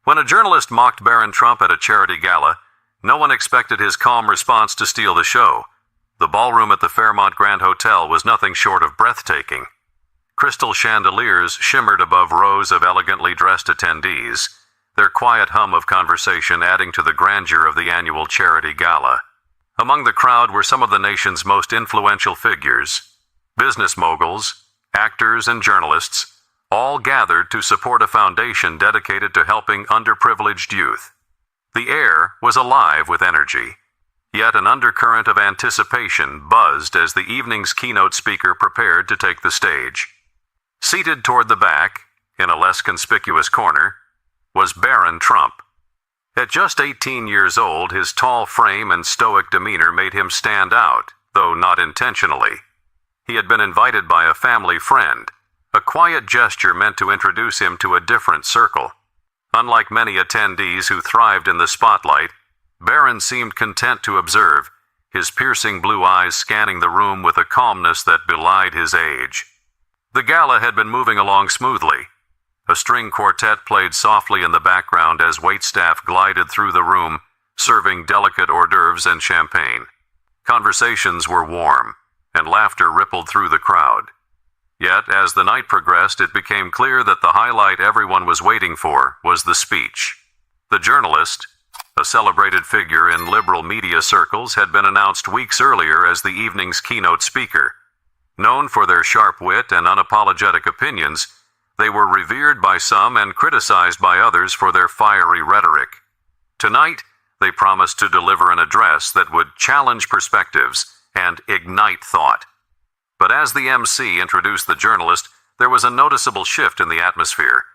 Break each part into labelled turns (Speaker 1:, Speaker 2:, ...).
Speaker 1: When a journalist mocked Barron Trump at a charity gala, no one expected his calm response to steal the show. The ballroom at the Fairmont Grand Hotel was nothing short of breathtaking. Crystal chandeliers shimmered above rows of elegantly dressed attendees, their quiet hum of conversation adding to the grandeur of the annual charity gala. Among the crowd were some of the nation's most influential figures, business moguls, actors, and journalists, all gathered to support a foundation dedicated to helping underprivileged youth. The air was alive with energy, yet an undercurrent of anticipation buzzed as the evening's keynote speaker prepared to take the stage. Seated toward the back, in a less conspicuous corner, was Barron Trump. At just 18 years old, his tall frame and stoic demeanor made him stand out, though not intentionally. He had been invited by a family friend, a quiet gesture meant to introduce him to a different circle. Unlike many attendees who thrived in the spotlight, Barron seemed content to observe, his piercing blue eyes scanning the room with a calmness that belied his age. The gala had been moving along smoothly. A string quartet played softly in the background as waitstaff glided through the room, serving delicate hors d'oeuvres and champagne. Conversations were warm, and laughter rippled through the crowd. Yet, as the night progressed, it became clear that the highlight everyone was waiting for was the speech. The journalist, a celebrated figure in liberal media circles, had been announced weeks earlier as the evening's keynote speaker. Known for their sharp wit and unapologetic opinions, they were revered by some and criticized by others for their fiery rhetoric. Tonight, they promised to deliver an address that would challenge perspectives and ignite thought. But as the MC introduced the journalist, there was a noticeable shift in the atmosphere.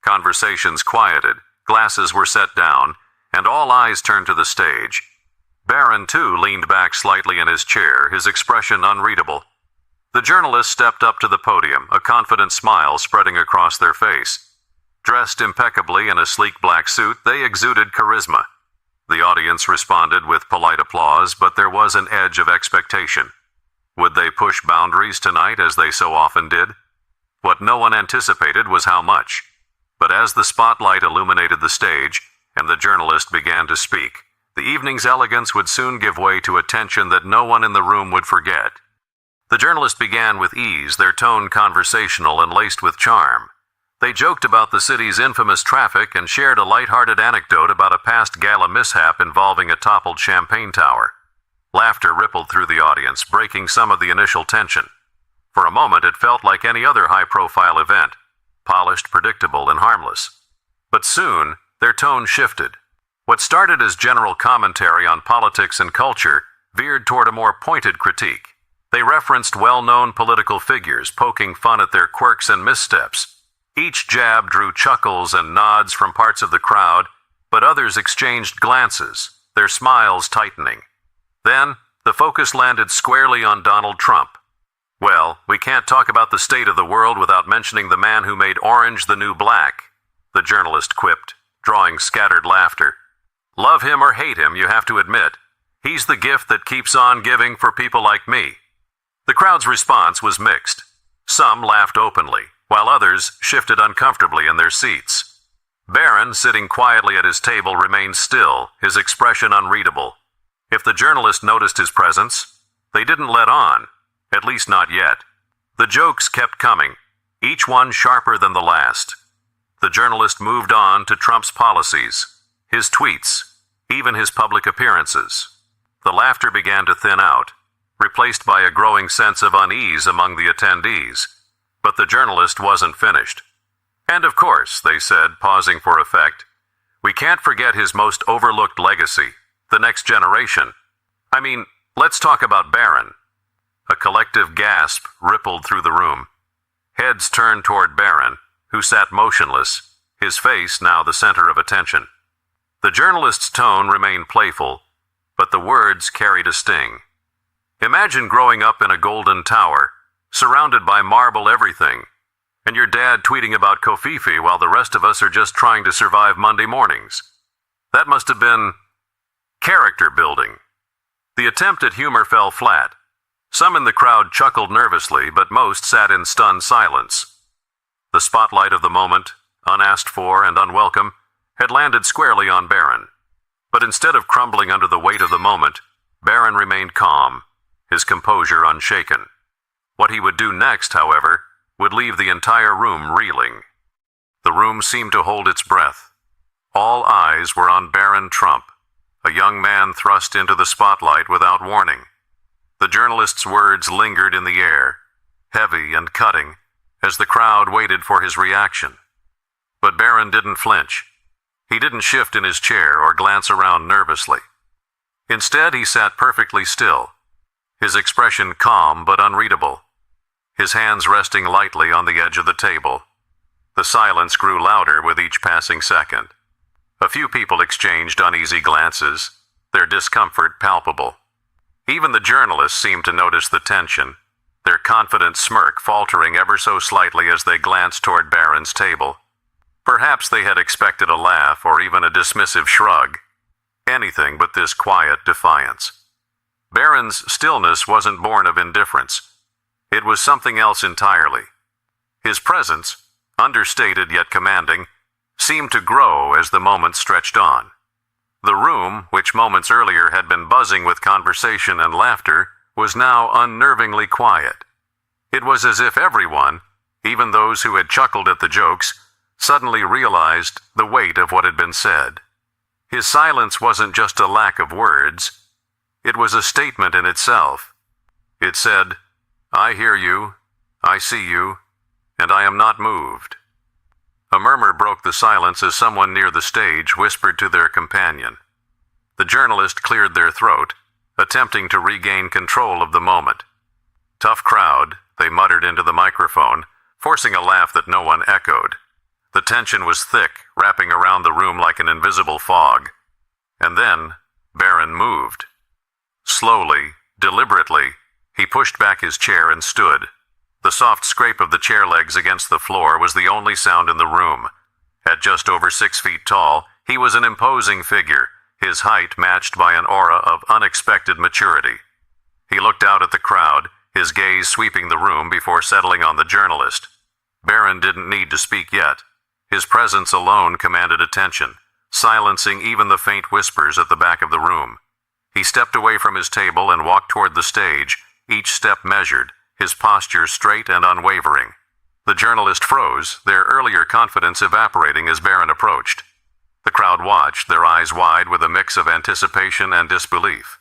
Speaker 1: Conversations quieted, glasses were set down, and all eyes turned to the stage. Barron, too, leaned back slightly in his chair, his expression unreadable. The journalist stepped up to the podium, a confident smile spreading across their face. Dressed impeccably in a sleek black suit, they exuded charisma. The audience responded with polite applause, but there was an edge of expectation. Would they push boundaries tonight as they so often did? What no one anticipated was how much. But as the spotlight illuminated the stage, and the journalist began to speak, the evening's elegance would soon give way to a tension that no one in the room would forget. The journalist began with ease, their tone conversational and laced with charm. They joked about the city's infamous traffic and shared a light-hearted anecdote about a past gala mishap involving a toppled champagne tower. Laughter rippled through the audience, breaking some of the initial tension. For a moment, it felt like any other high-profile event, polished, predictable, and harmless. But soon, their tone shifted. What started as general commentary on politics and culture veered toward a more pointed critique. They referenced well-known political figures, poking fun at their quirks and missteps. Each jab drew chuckles and nods from parts of the crowd, but others exchanged glances, their smiles tightening. Then, the focus landed squarely on Donald Trump. Well, we can't talk about the state of the world without mentioning the man who made orange the new black, the journalist quipped, drawing scattered laughter. Love him or hate him, you have to admit. He's the gift that keeps on giving for people like me. The crowd's response was mixed. Some laughed openly, while others shifted uncomfortably in their seats. Barron, sitting quietly at his table, remained still, his expression unreadable. If the journalist noticed his presence, they didn't let on, at least not yet. The jokes kept coming, each one sharper than the last. The journalist moved on to Trump's policies, his tweets, even his public appearances. The laughter began to thin out, replaced by a growing sense of unease among the attendees. But the journalist wasn't finished. And of course, they said, pausing for effect, we can't forget his most overlooked legacy, the next generation. I mean, let's talk about Barron. A collective gasp rippled through the room. Heads turned toward Barron, who sat motionless, his face now the center of attention. The journalist's tone remained playful, but the words carried a sting. Imagine growing up in a golden tower, surrounded by marble everything, and your dad tweeting about Kofifi while the rest of us are just trying to survive Monday mornings. That must have been character building. The attempt at humor fell flat. Some in the crowd chuckled nervously, but most sat in stunned silence. The spotlight of the moment, unasked for and unwelcome, had landed squarely on Barron. But instead of crumbling under the weight of the moment, Barron remained calm, his composure unshaken. What he would do next, however, would leave the entire room reeling. The room seemed to hold its breath. All eyes were on Barron Trump, a young man thrust into the spotlight without warning. The journalist's words lingered in the air, heavy and cutting, as the crowd waited for his reaction. But Barron didn't flinch. He didn't shift in his chair or glance around nervously. Instead, he sat perfectly still, his expression calm but unreadable, his hands resting lightly on the edge of the table. The silence grew louder with each passing second. A few people exchanged uneasy glances, their discomfort palpable. Even the journalists seemed to notice the tension, their confident smirk faltering ever so slightly as they glanced toward Barron's table. Perhaps they had expected a laugh or even a dismissive shrug. Anything but this quiet defiance. Barron's stillness wasn't born of indifference. It was something else entirely. His presence, understated yet commanding, seemed to grow as the moments stretched on. The room, which moments earlier had been buzzing with conversation and laughter, was now unnervingly quiet. It was as if everyone, even those who had chuckled at the jokes, suddenly realized the weight of what had been said. His silence wasn't just a lack of words. It was a statement in itself. It said, "I hear you, I see you, and I am not moved." A murmur broke the silence as someone near the stage whispered to their companion. The journalist cleared their throat, attempting to regain control of the moment. "Tough crowd," they muttered into the microphone, forcing a laugh that no one echoed. The tension was thick, wrapping around the room like an invisible fog. And then, Barron moved. Slowly, deliberately, he pushed back his chair and stood. The soft scrape of the chair legs against the floor was the only sound in the room. At just over 6 feet tall, he was an imposing figure, his height matched by an aura of unexpected maturity. He looked out at the crowd, his gaze sweeping the room before settling on the journalist. Barron didn't need to speak yet. His presence alone commanded attention, silencing even the faint whispers at the back of the room. He stepped away from his table and walked toward the stage, each step measured, his posture straight and unwavering. The journalist froze, their earlier confidence evaporating as Barron approached. The crowd watched, their eyes wide with a mix of anticipation and disbelief.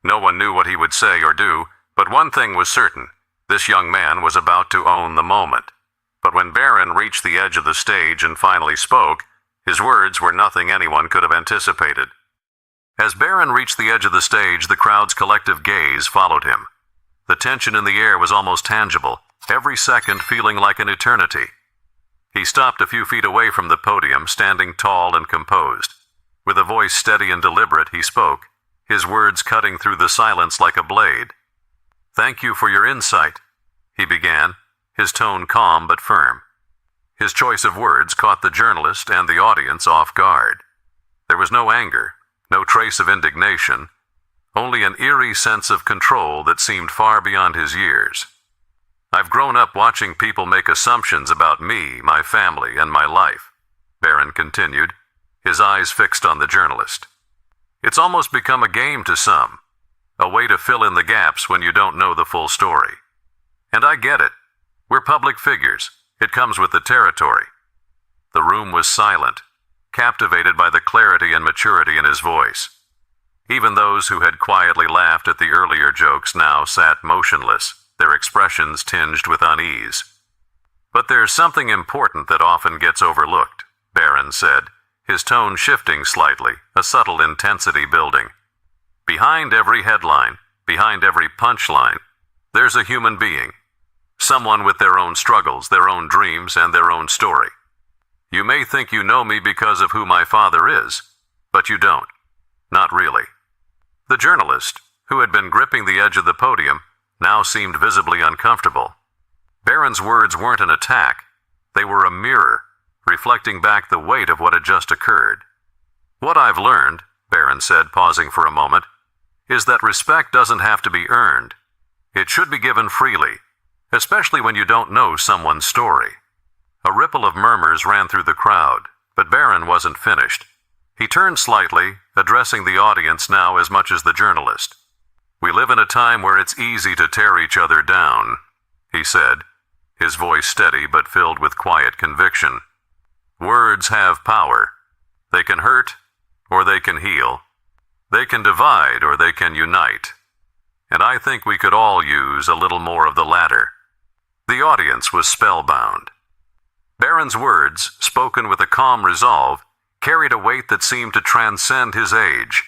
Speaker 1: No one knew what he would say or do, but one thing was certain: this young man was about to own the moment. But when Barron reached the edge of the stage and finally spoke, his words were nothing anyone could have anticipated. As Barron reached the edge of the stage, the crowd's collective gaze followed him. The tension in the air was almost tangible, every second feeling like an eternity. He stopped a few feet away from the podium, standing tall and composed. With a voice steady and deliberate, he spoke, his words cutting through the silence like a blade. "Thank you for your insight," he began, his tone calm but firm. His choice of words caught the journalist and the audience off guard. There was no anger, no trace of indignation, only an eerie sense of control that seemed far beyond his years. "I've grown up watching people make assumptions about me, my family, and my life," Barron continued, his eyes fixed on the journalist. "It's almost become a game to some, a way to fill in the gaps when you don't know the full story. And I get it. We're public figures. It comes with the territory." The room was silent, captivated by the clarity and maturity in his voice. Even those who had quietly laughed at the earlier jokes now sat motionless, their expressions tinged with unease. "But there's something important that often gets overlooked," Barron said, his tone shifting slightly, a subtle intensity building. "Behind every headline, behind every punchline, there's a human being. Someone with their own struggles, their own dreams, and their own story. You may think you know me because of who my father is, but you don't. Not really." The journalist, who had been gripping the edge of the podium, now seemed visibly uncomfortable. Barron's words weren't an attack. They were a mirror, reflecting back the weight of what had just occurred. "What I've learned," Barron said, pausing for a moment, "is that respect doesn't have to be earned. It should be given freely, especially when you don't know someone's story." A ripple of murmurs ran through the crowd, But Barron wasn't finished. He turned slightly, addressing the audience now as much as the journalist. "We live in a time where it's easy to tear each other down," he said, his voice steady but filled with quiet conviction. "Words have power. They can hurt, or they can heal. They can divide, or they can unite. And I think we could all use a little more of the latter." The audience was spellbound. Barron's words, spoken with a calm resolve, carried a weight that seemed to transcend his age.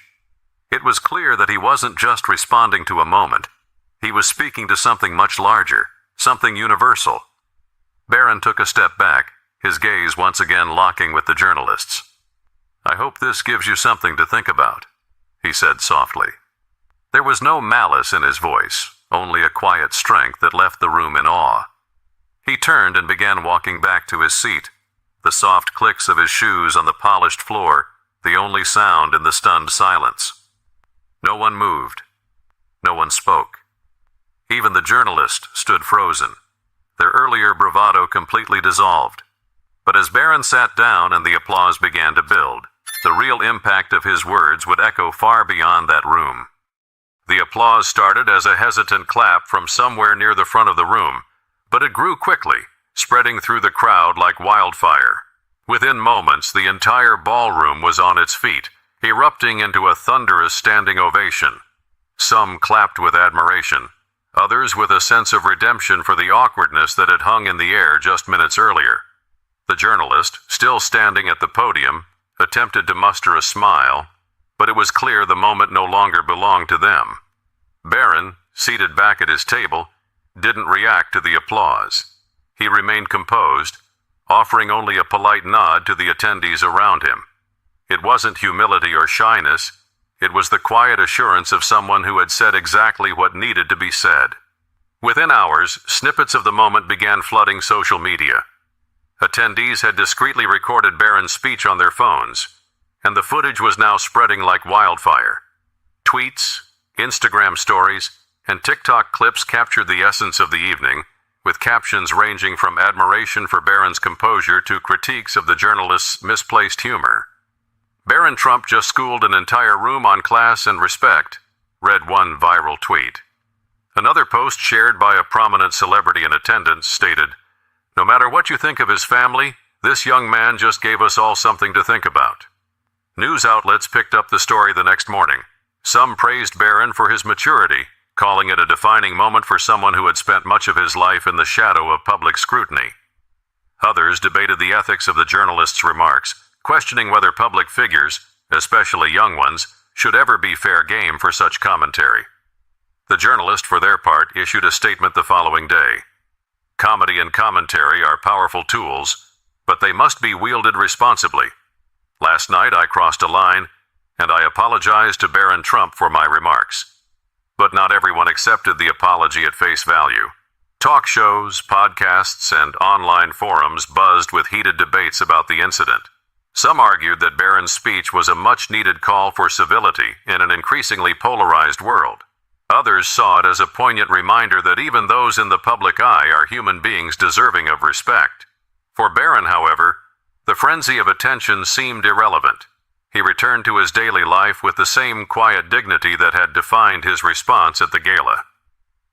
Speaker 1: It was clear that he wasn't just responding to a moment. He was speaking to something much larger, something universal. Barron took a step back, his gaze once again locking with the journalist's. "I hope this gives you something to think about," he said softly. There was no malice in his voice, only a quiet strength that left the room in awe. He turned and began walking back to his seat, the soft clicks of his shoes on the polished floor the only sound in the stunned silence. No one moved. No one spoke. Even the journalist stood frozen, their earlier bravado completely dissolved. But as Barron sat down and the applause began to build, the real impact of his words would echo far beyond that room. The applause started as a hesitant clap from somewhere near the front of the room, but it grew quickly, spreading through the crowd like wildfire. Within moments, the entire ballroom was on its feet, erupting into a thunderous standing ovation. Some clapped with admiration, others with a sense of redemption for the awkwardness that had hung in the air just minutes earlier. The journalist, still standing at the podium, attempted to muster a smile, but it was clear the moment no longer belonged to them. Barron, seated back at his table, didn't react to the applause. He remained composed, offering only a polite nod to the attendees around him. It wasn't humility or shyness, it was the quiet assurance of someone who had said exactly what needed to be said. Within hours, snippets of the moment began flooding social media. Attendees had discreetly recorded Barron's speech on their phones, and the footage was now spreading like wildfire. Tweets, Instagram stories, and TikTok clips captured the essence of the evening, with captions ranging from admiration for Barron's composure to critiques of the journalist's misplaced humor. "Barron Trump just schooled an entire room on class and respect," read one viral tweet. Another post shared by a prominent celebrity in attendance stated, "No matter what you think of his family, this young man just gave us all something to think about." News outlets picked up the story the next morning. Some praised Barron for his maturity, calling it a defining moment for someone who had spent much of his life in the shadow of public scrutiny. Others debated the ethics of the journalist's remarks, questioning whether public figures, especially young ones, should ever be fair game for such commentary. The journalist, for their part, issued a statement the following day. "Comedy and commentary are powerful tools, but they must be wielded responsibly. Last night I crossed a line, and I apologized to Barron Trump for my remarks." But not everyone accepted the apology at face value. Talk shows, podcasts, and online forums buzzed with heated debates about the incident. Some argued that Barron's speech was a much-needed call for civility in an increasingly polarized world. Others saw it as a poignant reminder that even those in the public eye are human beings deserving of respect. For Barron, however, the frenzy of attention seemed irrelevant. He returned to his daily life with the same quiet dignity that had defined his response at the gala.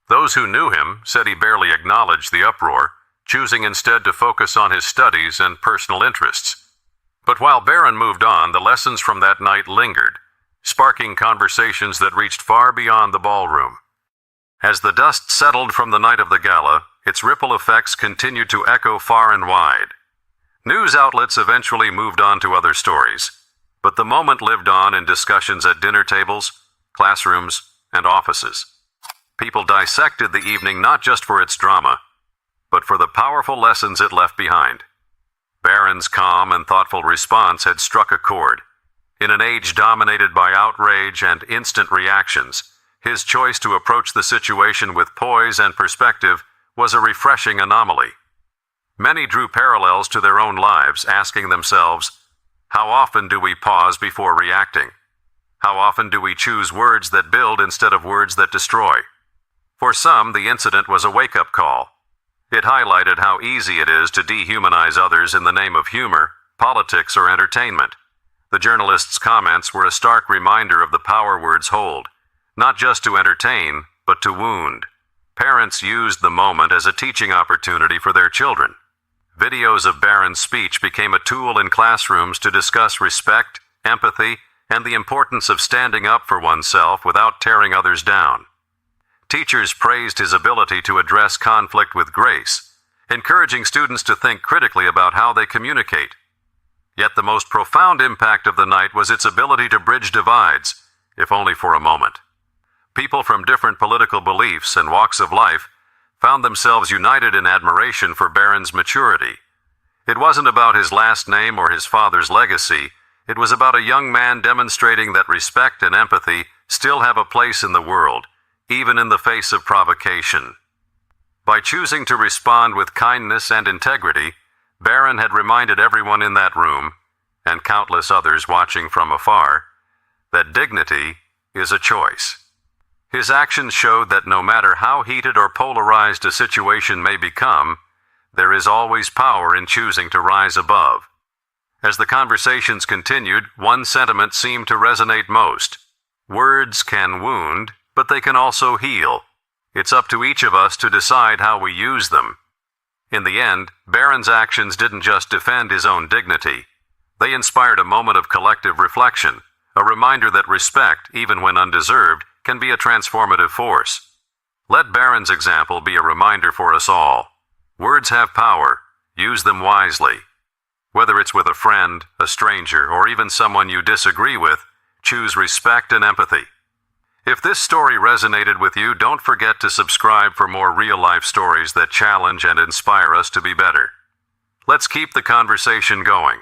Speaker 1: Those who knew him said he barely acknowledged the uproar, choosing instead to focus on his studies and personal interests. But while Barron moved on, the lessons from that night lingered, sparking conversations that reached far beyond the ballroom. As the dust settled from the night of the gala, its ripple effects continued to echo far and wide. News outlets eventually moved on to other stories, but the moment lived on in discussions at dinner tables, classrooms, and offices. People dissected the evening not just for its drama, but for the powerful lessons it left behind. Barron's calm and thoughtful response had struck a chord. In an age dominated by outrage and instant reactions, his choice to approach the situation with poise and perspective was a refreshing anomaly. Many drew parallels to their own lives, asking themselves, how often do we pause before reacting? How often do we choose words that build instead of words that destroy? For some, the incident was a wake-up call. It highlighted how easy it is to dehumanize others in the name of humor politics, or entertainment. The journalist's comments were a stark reminder of the power words hold, not just to entertain, but to wound. Parents used the moment as a teaching opportunity for their children. Videos of Barron's speech became a tool in classrooms to discuss respect, empathy, and the importance of standing up for oneself without tearing others down. Teachers praised his ability to address conflict with grace, encouraging students to think critically about how they communicate. Yet the most profound impact of the night was its ability to bridge divides, if only for a moment. People from different political beliefs and walks of life found themselves united in admiration for Barron's maturity. It wasn't about his last name or his father's legacy. It was about a young man demonstrating that respect and empathy still have a place in the world, even in the face of provocation. By choosing to respond with kindness and integrity, Barron had reminded everyone in that room, and countless others watching from afar, that dignity is a choice. His actions showed that no matter how heated or polarized a situation may become, there is always power in choosing to rise above. As the conversations continued, one sentiment seemed to resonate most. Words can wound, but they can also heal. It's up to each of us to decide how we use them. In the end, Barron's actions didn't just defend his own dignity. They inspired a moment of collective reflection, a reminder that respect, even when undeserved, can be a transformative force. Let Barron's example be a reminder for us all. Words have power. Use them wisely. Whether it's with a friend, a stranger, or even someone you disagree with, choose respect and empathy. If this story resonated with you, don't forget to subscribe for more real-life stories that challenge and inspire us to be better. Let's keep the conversation going.